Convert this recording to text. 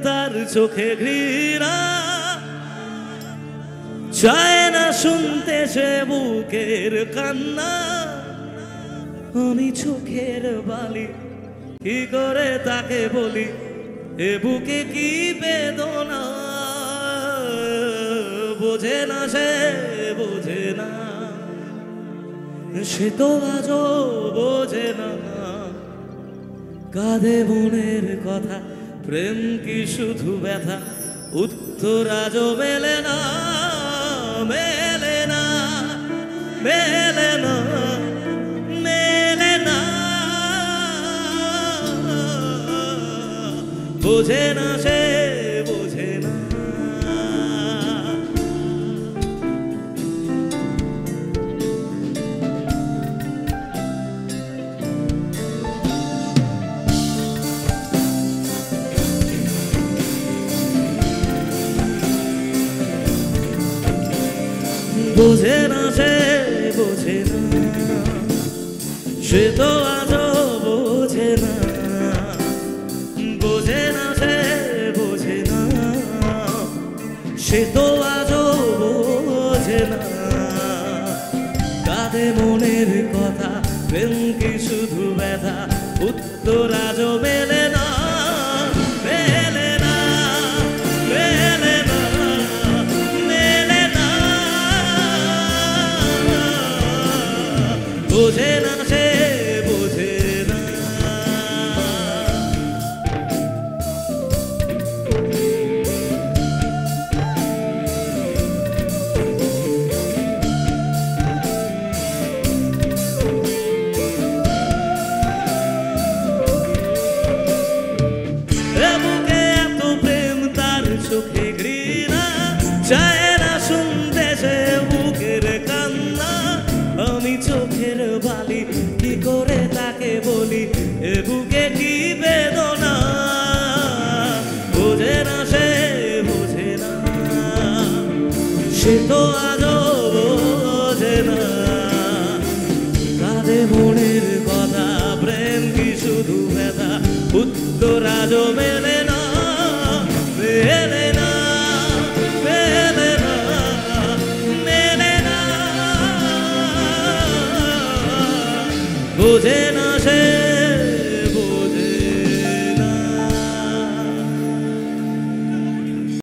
তার চোখে ঘৃণা, চায় না শুনতে সে বুকের কান্না। আমি চোখের বালি কি করে তাকে বলি, এ বুকে কি বেদনা। বোঝে না সে, বোঝে না, সে তো আজও বোঝে না। কাঁদে মনের কথা, প্রেম কি শুধু ব্যথা, উত্তর আজও মেলে না, মেলে না, মেলে না, মেলে না। বোঝে না সে, বোঝে না। বোঝে না সে, বোঝে না, সে তো আজও বোঝে না। বোঝে না সে, বোঝে না, সে তো আজও বোঝে না। কাঁদে মনের কথা, প্রেম কি শুধু ব্যথা, উত্তর আজও মেলে না, মেলে না, মেলে না, মেলে না। বোঝে না সে, বোঝে না। বুকে এত প্রেম তার চোখে ঘৃণা, চায় না শুনতে সে বুকের কান্না। আমি চোখের বালি কি করে তাকে বলি, এ